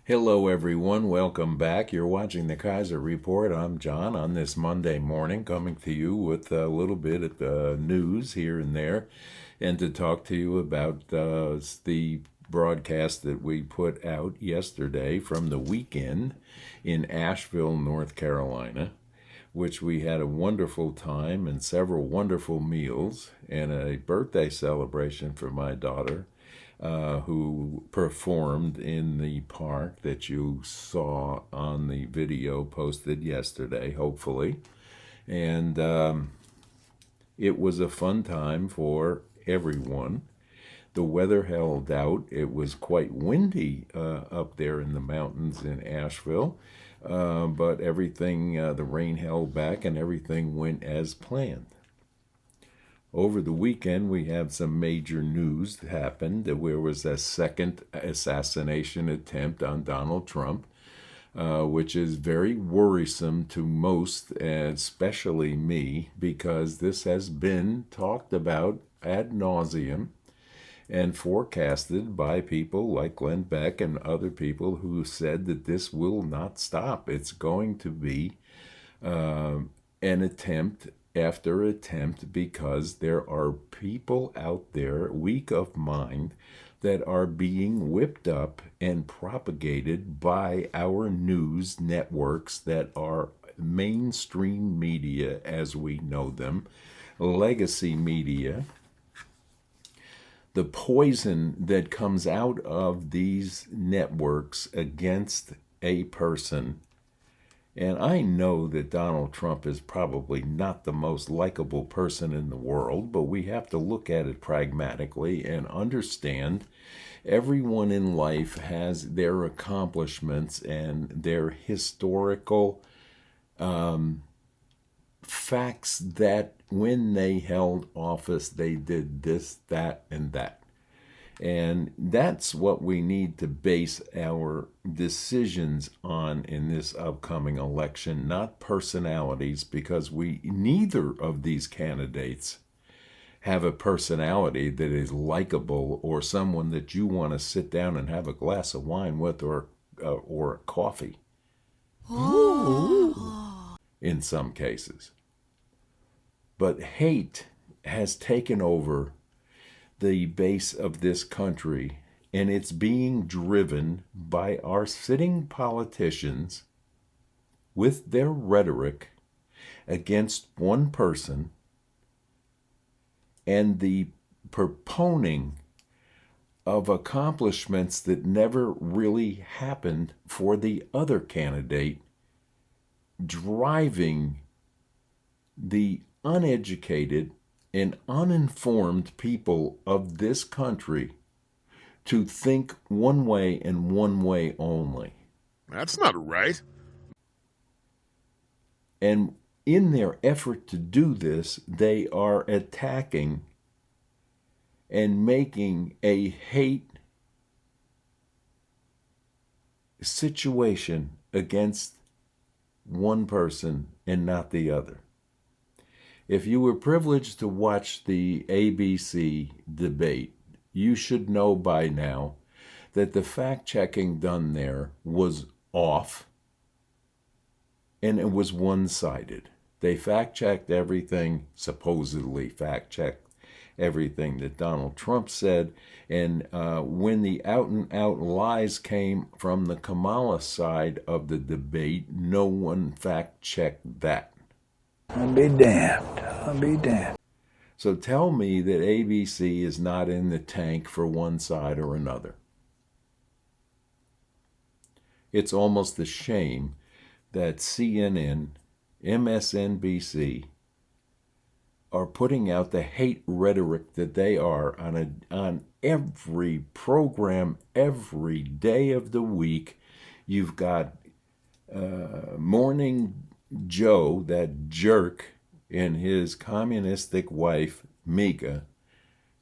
Hello, everyone. Welcome back. You're watching the Kaiser Report. I'm John on this Monday morning, coming to you with a little bit of news here and there, and to talk to you about the broadcast that we put out yesterday from the weekend in Asheville, North Carolina, which we had a wonderful time and several wonderful meals and a birthday celebration for my daughter, who performed in the park that you saw on the video posted yesterday, hopefully. And it was a fun time for everyone. The weather held out. It was quite windy up there in the mountains in Asheville, but everything, the rain held back and everything went as planned. Over the weekend, we have some major news that happened. There was a second assassination attempt on Donald Trump, which is very worrisome to most, especially me, because this has been talked about ad nauseum and forecasted by people like Glenn Beck and other people who said that this will not stop. It's going to be an attempt after attempt, because there are people out there, weak of mind, that are being whipped up and propagated by our news networks that are mainstream media as we know them, legacy media. The poison that comes out of these networks against a person. And I know that Donald Trump is probably not the most likable person in the world, but we have to look at it pragmatically and understand everyone in life has their accomplishments and their historical facts that when they held office, they did this, that, and that. And that's what we need to base our decisions on in this upcoming election, not personalities, because neither of these candidates have a personality that is likable or someone that you want to sit down and have a glass of wine with or coffee. Ooh. In some cases. But hate has taken over the base of this country, and it's being driven by our sitting politicians with their rhetoric against one person and the proponing of accomplishments that never really happened for the other candidate, driving the uneducated and uninformed people of this country to think one way and one way only. That's not right. And in their effort to do this, they are attacking and making a hate situation against one person and not the other. If you were privileged to watch the ABC debate, you should know by now that the fact-checking done there was off, and it was one-sided. They fact-checked everything, supposedly fact-checked everything that Donald Trump said, and when the out-and-out lies came from the Kamala side of the debate, no one fact-checked that. I'll be damned. I'll be damned. So tell me that ABC is not in the tank for one side or another. It's almost a shame that CNN, MSNBC are putting out the hate rhetoric that they are on every program, every day of the week. You've got Morning Joe, that jerk, and his communistic wife, Mika,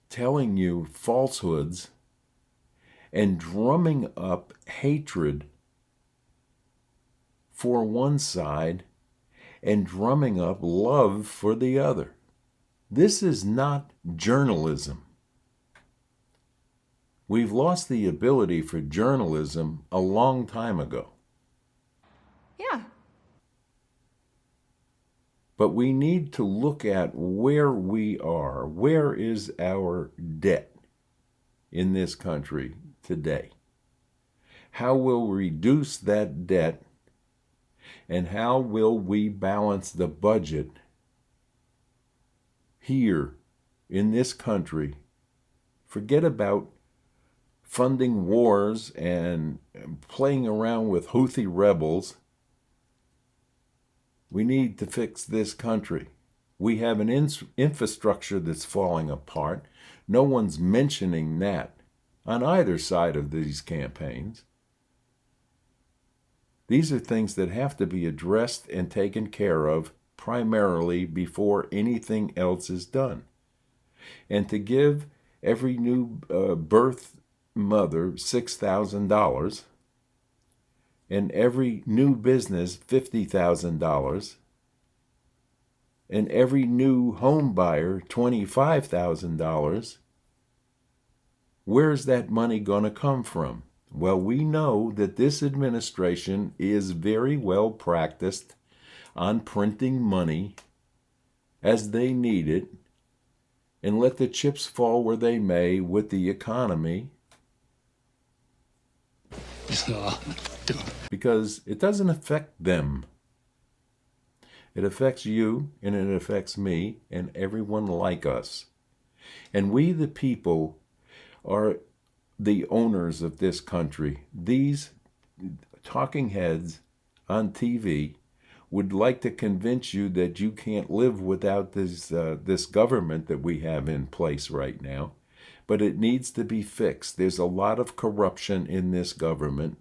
telling you falsehoods and drumming up hatred for one side and drumming up love for the other. This is not journalism. We've lost the ability for journalism a long time ago. Yeah. But we need to look at where we are. Where is our debt in this country today? How will we reduce that debt? And how will we balance the budget here in this country? Forget about funding wars and playing around with Houthi rebels. We need to fix this country. We have an infrastructure that's falling apart. No one's mentioning that on either side of these campaigns. These are things that have to be addressed and taken care of primarily before anything else is done. And to give every new birth mother $6,000 and every new business $50,000 and every new home buyer $25,000, where's that money going to come from? Well, we know that this administration is very well practiced on printing money as they need it, and let the chips fall where they may with the economy, because it doesn't affect them. It affects you, and it affects me, and everyone like us. And we, the people, are the owners of this country. These talking heads on TV would like to convince you that you can't live without this government that we have in place right now. But it needs to be fixed. There's a lot of corruption in this government,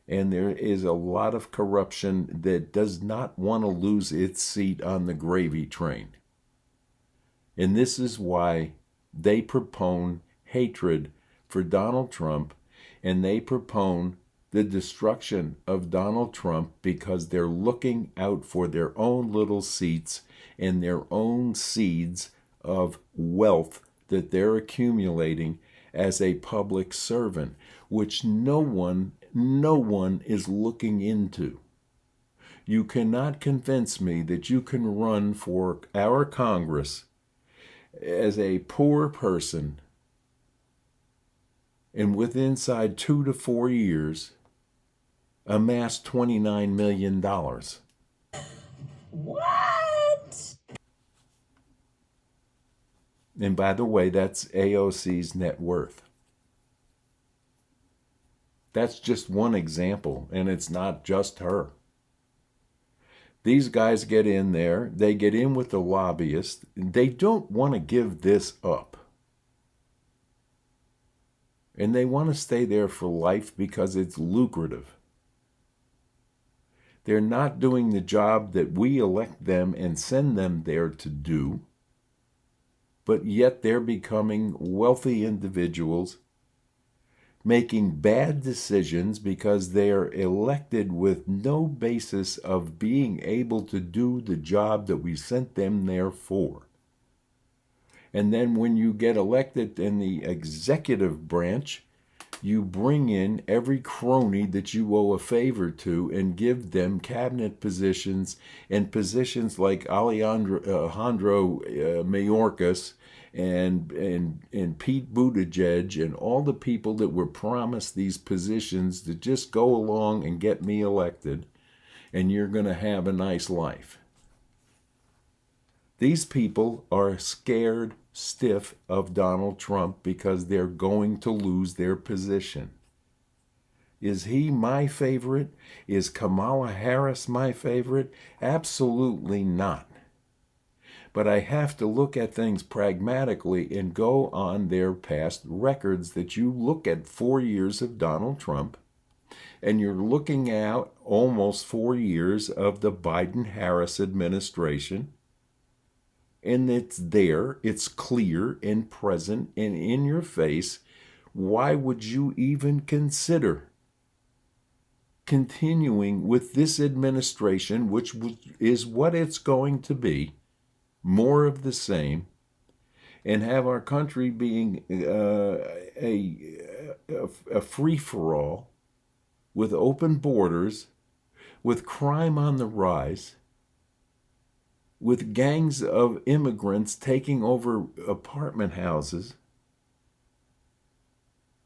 and there is a lot of corruption that does not want to lose its seat on the gravy train. And this is why they propone hatred for Donald Trump, and they propone the destruction of Donald Trump because they're looking out for their own little seats and their own seeds of wealth that they're accumulating as a public servant, which no one is looking into. You cannot convince me that you can run for our Congress as a poor person and within inside 2 to 4 years amass $29 million. What? And by the way, that's AOC's net worth. That's just one example, and it's not just her. These guys get in there, they get in with the lobbyists, they don't want to give this up. And they want to stay there for life because it's lucrative. They're not doing the job that we elect them and send them there to do, but yet they're becoming wealthy individuals making bad decisions because they are elected with no basis of being able to do the job that we sent them there for. And then when you get elected in the executive branch, you bring in every crony that you owe a favor to and give them cabinet positions and positions like Alejandro Mayorkas and Pete Buttigieg and all the people that were promised these positions to just go along and get me elected, and you're going to have a nice life. These people are scared stiff of Donald Trump because they're going to lose their position. Is he my favorite? Is Kamala Harris my favorite? Absolutely not. But I have to look at things pragmatically and go on their past records. That you look at 4 years of Donald Trump, and you're looking at almost 4 years of the Biden-Harris administration, and it's there, it's clear and present and in your face. Why would you even consider continuing with this administration, which is what it's going to be, more of the same, and have our country being a free-for-all with open borders, with crime on the rise, with gangs of immigrants taking over apartment houses,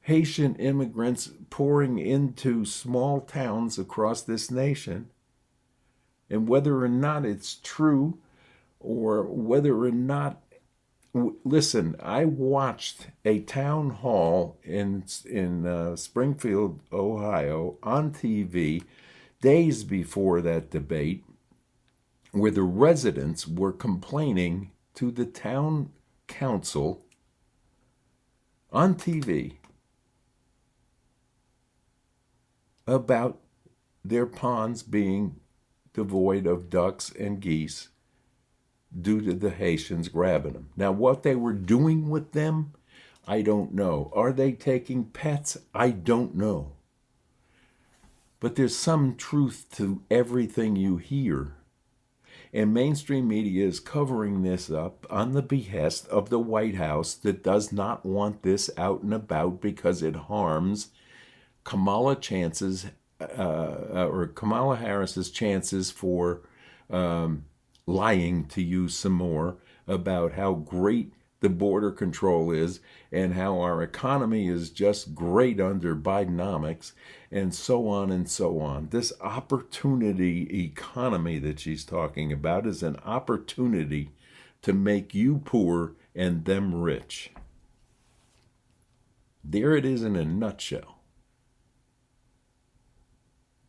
Haitian immigrants pouring into small towns across this nation, and whether or not it's true or whether or not, listen, I watched a town hall in Springfield, Ohio on TV days before that debate, where the residents were complaining to the town council on TV about their ponds being devoid of ducks and geese due to the Haitians grabbing them. Now, what they were doing with them, I don't know. Are they taking pets? I don't know. But there's some truth to everything you hear. And mainstream media is covering this up on the behest of the White House that does not want this out and about because it harms Kamala Harris's chances for lying to you some more about how great the border control is and how our economy is just great under Bidenomics, and so on and so on. This opportunity economy that she's talking about is an opportunity to make you poor and them rich. There it is in a nutshell.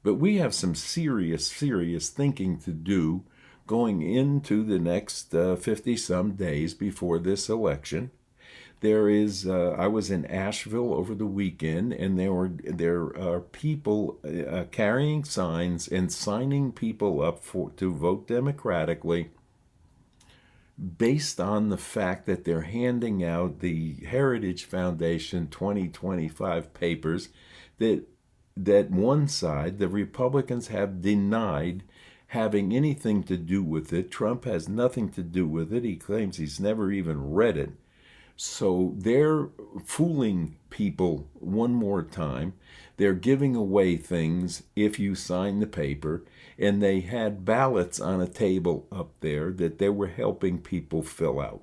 But we have some serious thinking to do going into the next 50-some days before this election. There is, I was in Asheville over the weekend, and there are people carrying signs and signing people up to vote Democratically based on the fact that they're handing out the Heritage Foundation 2025 papers that one side, the Republicans, have denied having anything to do with it. Trump has nothing to do with it. He claims he's never even read it. So they're fooling people one more time. They're giving away things if you sign the paper. And they had ballots on a table up there that they were helping people fill out.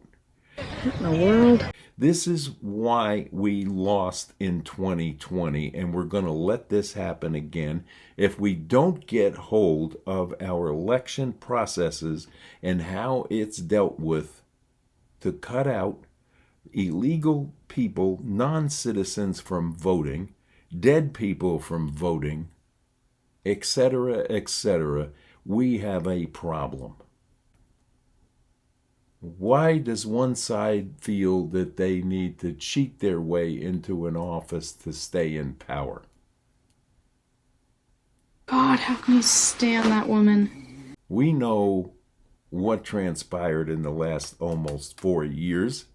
What in the world? This is why we lost in 2020, and we're going to let this happen again if we don't get hold of our election processes and how it's dealt with to cut out illegal people, non-citizens from voting, dead people from voting, etc., etc. We have a problem. Why does one side feel that they need to cheat their way into an office to stay in power? God, how can you stand that woman? We know what transpired in the last almost 4 years.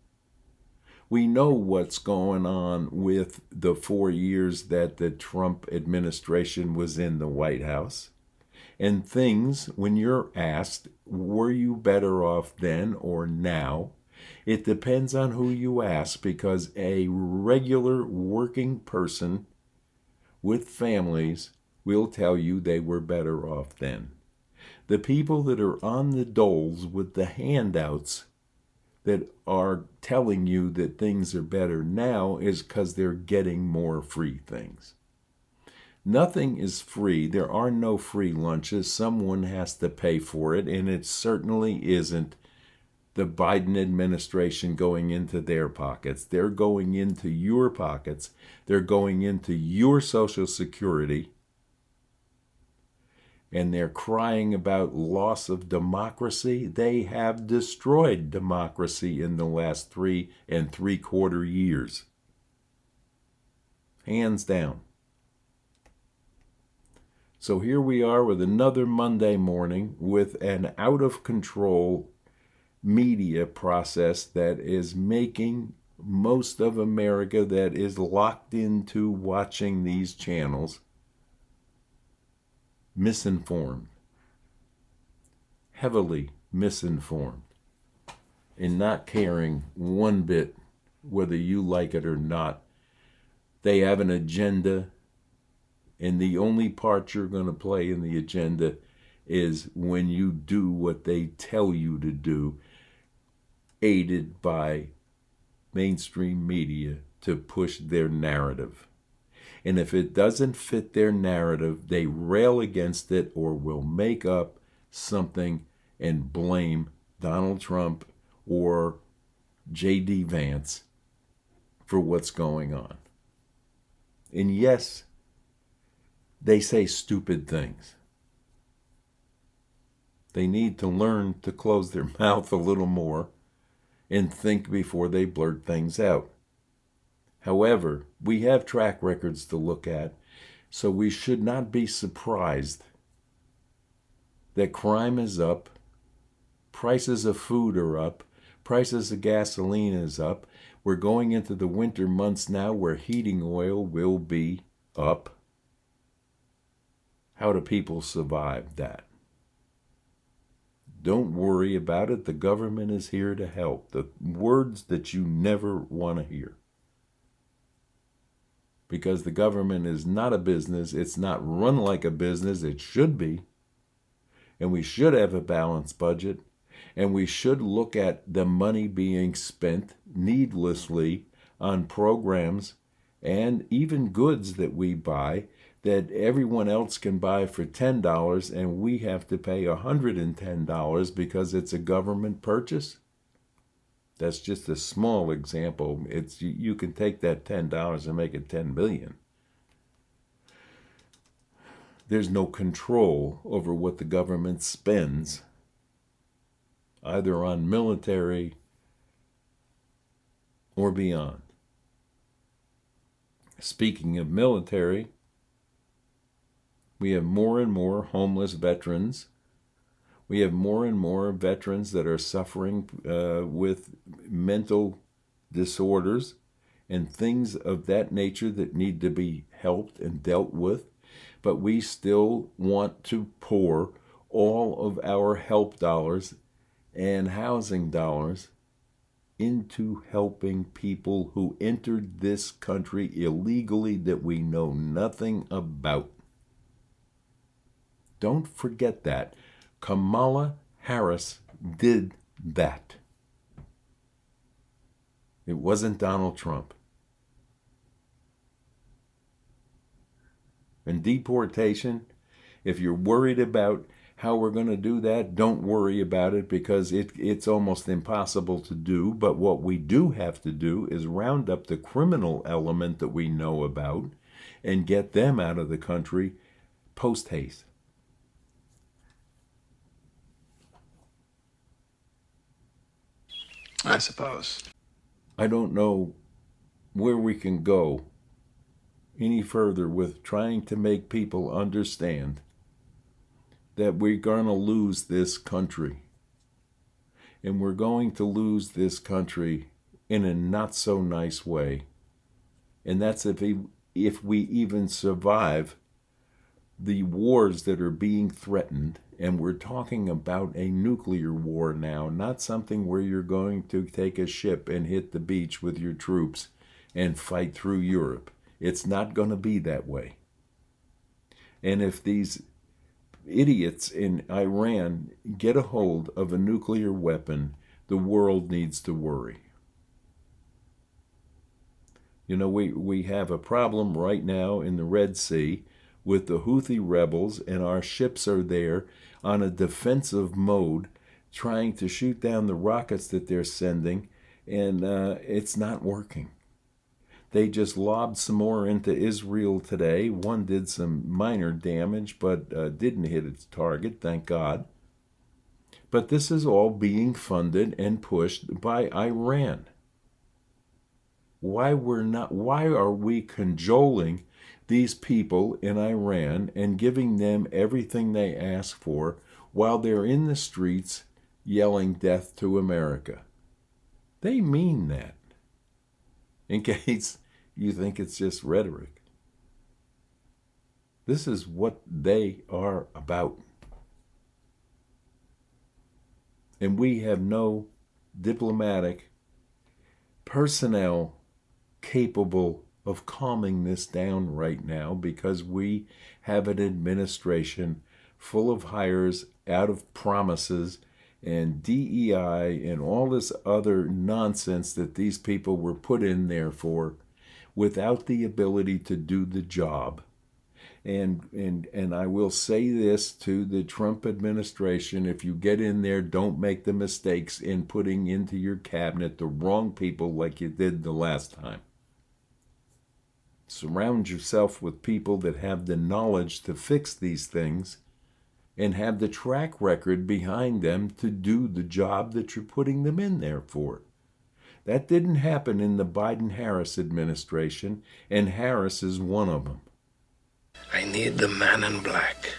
We know what's going on with the 4 years that the Trump administration was in the White House. And things, when you're asked, were you better off then or now? It depends on who you ask, because a regular working person with families will tell you they were better off then. The people that are on the doles with the handouts that are telling you that things are better now is because they're getting more free things. Nothing is free. There are no free lunches. Someone has to pay for it, and it certainly isn't the Biden administration going into their pockets. They're going into your pockets. They're going into your Social Security, and they're crying about loss of democracy. They have destroyed democracy in the last 3 3/4 years. Hands down. So here we are with another Monday morning with an out-of-control media process that is making most of America that is locked into watching these channels misinformed, heavily misinformed. and not caring one bit whether you like it or not. They have an agenda, and the only part you're going to play in the agenda is when you do what they tell you to do, aided by mainstream media to push their narrative. And if it doesn't fit their narrative, they rail against it or will make up something and blame Donald Trump or J.D. Vance for what's going on. And yes, they say stupid things. They need to learn to close their mouth a little more and think before they blurt things out. However, we have track records to look at, so we should not be surprised that crime is up, prices of food are up, prices of gasoline is up. We're going into the winter months now where heating oil will be up. How do people survive that? Don't worry about it. The government is here to help. The words that you never want to hear. Because the government is not a business. It's not run like a business. It should be. And we should have a balanced budget. And we should look at the money being spent needlessly on programs and even goods that we buy that everyone else can buy for $10 and we have to pay $110 because it's a government purchase. That's just a small example. You can take that $10 and make it $10 billion. There's no control over what the government spends, either on military or beyond. Speaking of military, we have more and more homeless veterans. We have more and more veterans that are suffering with mental disorders and things of that nature that need to be helped and dealt with. But we still want to pour all of our help dollars and housing dollars into helping people who entered this country illegally that we know nothing about. Don't forget that. Kamala Harris did that. It wasn't Donald Trump. And deportation, if you're worried about how we're going to do that, don't worry about it because it's almost impossible to do. But what we do have to do is round up the criminal element that we know about and get them out of the country post haste. I suppose. I don't know where we can go any further with trying to make people understand that we're going to lose this country. And we're going to lose this country in a not so nice way. And that's if we even survive the wars that are being threatened. And we're talking about a nuclear war now, not something where you're going to take a ship and hit the beach with your troops and fight through Europe. It's not going to be that way. And if these idiots in Iran get a hold of a nuclear weapon, the world needs to worry. You know, we have a problem right now in the Red Sea with the Houthi rebels, and our ships are there on a defensive mode, trying to shoot down the rockets that they're sending, and it's not working. They just lobbed some more into Israel today. One did some minor damage, but didn't hit its target, thank God. But this is all being funded and pushed by Iran. Why are we cajoling these people in Iran and giving them everything they ask for while they're in the streets yelling death to America? They mean that. In case you think it's just rhetoric. This is what they are about. And we have no diplomatic personnel capable of calming this down right now, because we have an administration full of hires out of promises and DEI and all this other nonsense that these people were put in there for without the ability to do the job. And I will say this to the Trump administration: if you get in there, don't make the mistakes in putting into your cabinet the wrong people like you did the last time. Surround yourself with people that have the knowledge to fix these things and have the track record behind them to do the job that you're putting them in there for. That didn't happen in the Biden-Harris administration, and Harris is one of them. I need the man in black.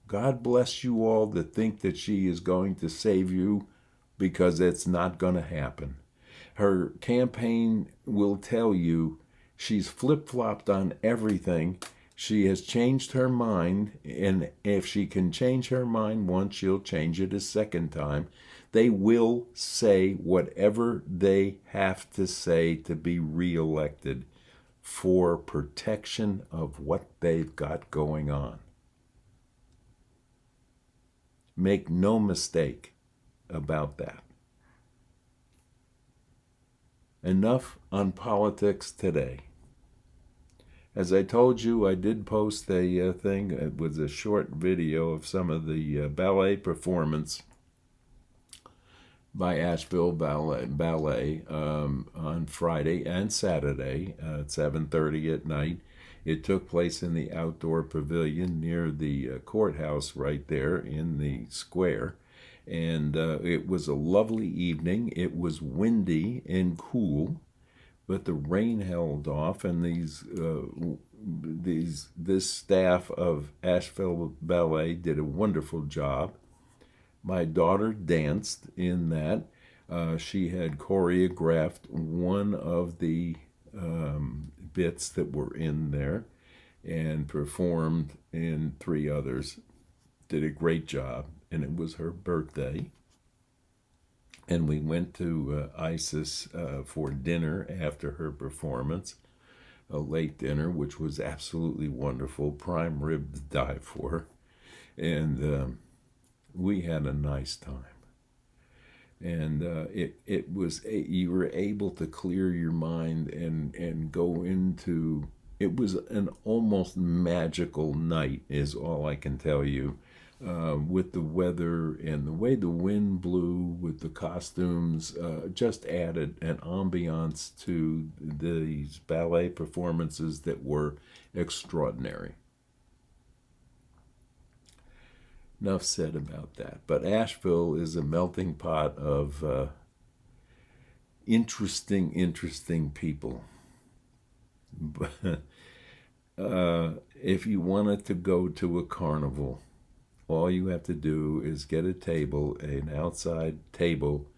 God bless you all that think that she is going to save you, because it's not going to happen. Her campaign will tell you she's flip-flopped on everything. She has changed her mind, and if she can change her mind once, she'll change it a second time. They will say whatever they have to say to be reelected for protection of what they've got going on. Make no mistake about that. Enough on politics today. As I told you, I did post a thing. It was a short video of some of the ballet performance by Asheville Ballet on Friday and Saturday at 7:30 at night. It took place in the outdoor pavilion near the courthouse right there in the square. And it was a lovely evening. It was windy and cool, but the rain held off, and this staff of Asheville Ballet did a wonderful job. My daughter danced in that. She had choreographed one of the bits that were in there and performed in 3 others. Did a great job, and it was her birthday. And we went to ISIS for dinner after her performance, a late dinner, which was absolutely wonderful, prime rib to die for. And we had a nice time. And it was, you were able to clear your mind and go into, it was an almost magical night, is all I can tell you. With the weather and the way the wind blew, with the costumes, just added an ambiance to these ballet performances that were extraordinary. Enough said about that. But Asheville is a melting pot of interesting people. If you wanted to go to a carnival, all you have to do is get a table, an outside table,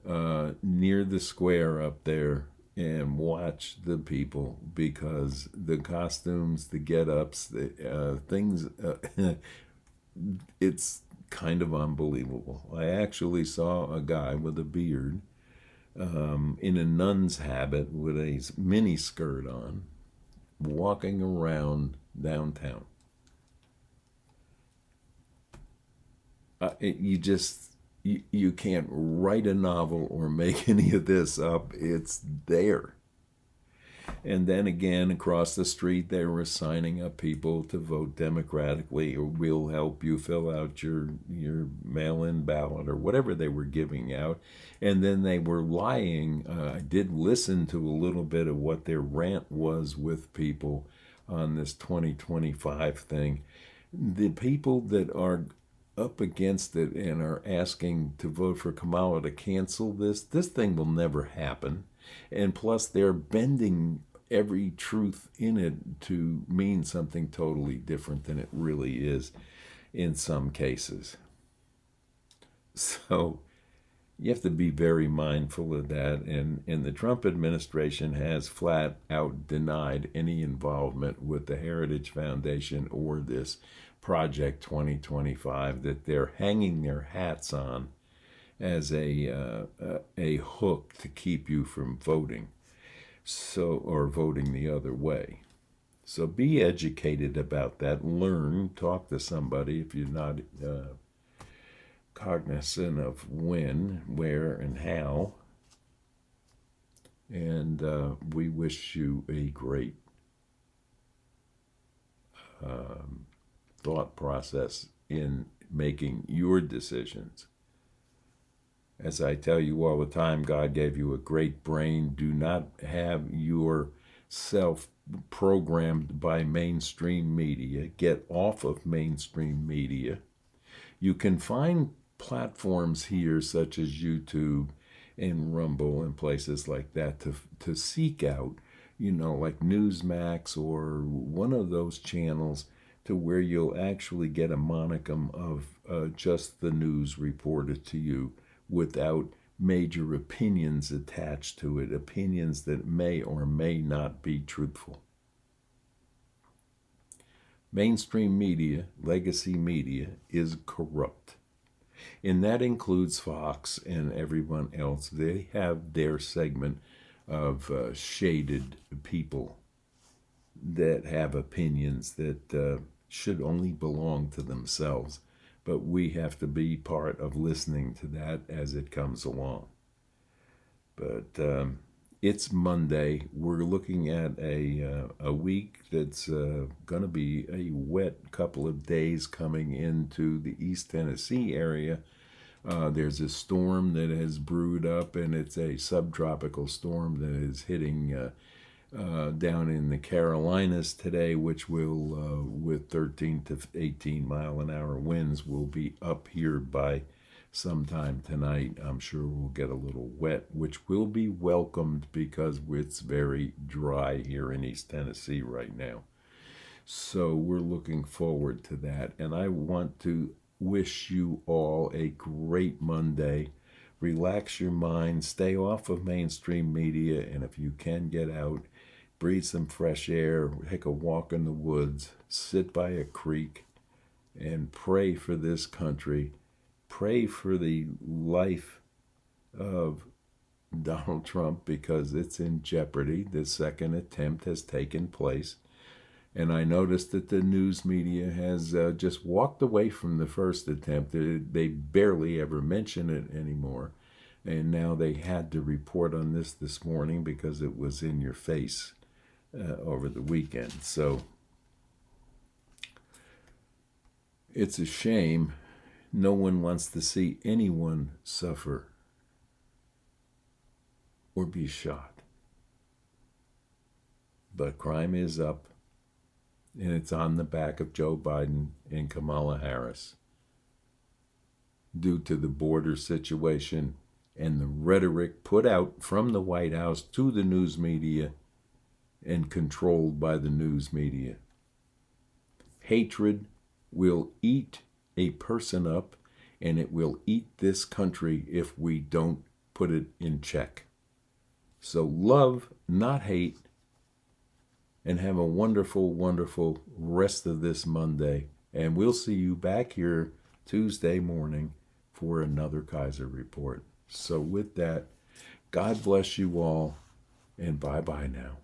near the square up there, and watch the people, because the costumes, the get-ups, the things, it's kind of unbelievable. I actually saw a guy with a beard in a nun's habit with a mini skirt on, walking around downtown. You can't write a novel or make any of this up. It's there. And then again, across the street, they were signing up people to vote democratically, or we'll help you fill out your mail-in ballot, or whatever they were giving out. And then they were lying. I did listen to a little bit of what their rant was with people on this 2025 thing. The people that are up against it and are asking to vote for Kamala to cancel this thing will never happen. And plus, they're bending every truth in it to mean something totally different than it really is in some cases. So you have to be very mindful of that. And the Trump administration has flat out denied any involvement with the Heritage Foundation or this. Project 2025 that they're hanging their hats on as a hook to keep you from voting, or voting the other way. So be educated about that. Learn, talk to somebody if you're not cognizant of when, where, and how. And we wish you a great thought process in making your decisions. As I tell you all the time, God gave you a great brain. Do not have yourself programmed by mainstream media. Get off of mainstream media. You can find platforms here such as YouTube and Rumble and places like that to seek out, like Newsmax or one of those channels, to where you'll actually get a monicum of just the news reported to you without major opinions attached to it, opinions that may or may not be truthful. Mainstream media, legacy media, is corrupt. And that includes Fox and everyone else. They have their segment of shaded people that have opinions that should only belong to themselves. But we have to be part of listening to that as it comes along. But it's Monday. We're looking at a week that's going to be a wet couple of days coming into the East Tennessee area. There's a storm that has brewed up, and it's a subtropical storm that is hitting down in the Carolinas today, which will, with 13 to 18 mile an hour winds, will be up here by sometime tonight. I'm sure we'll get a little wet, which will be welcomed because it's very dry here in East Tennessee right now. So we're looking forward to that. And I want to wish you all a great Monday. Relax your mind, stay off of mainstream media, and if you can get out, breathe some fresh air, take a walk in the woods, sit by a creek, and pray for this country. Pray for the life of Donald Trump, because it's in jeopardy. The second attempt has taken place. And I noticed that the news media has just walked away from the first attempt. They barely ever mention it anymore. And now they had to report on this morning because it was in your face over the weekend. So it's a shame. No one wants to see anyone suffer or be shot. But crime is up, and it's on the back of Joe Biden and Kamala Harris due to the border situation and the rhetoric put out from the White House to the news media and controlled by the news media. Hatred will eat a person up, and it will eat this country if we don't put it in check. So love, not hate, and have a wonderful, wonderful rest of this Monday. And we'll see you back here Tuesday morning for another Kaiser Report. So with that, God bless you all, and bye-bye now.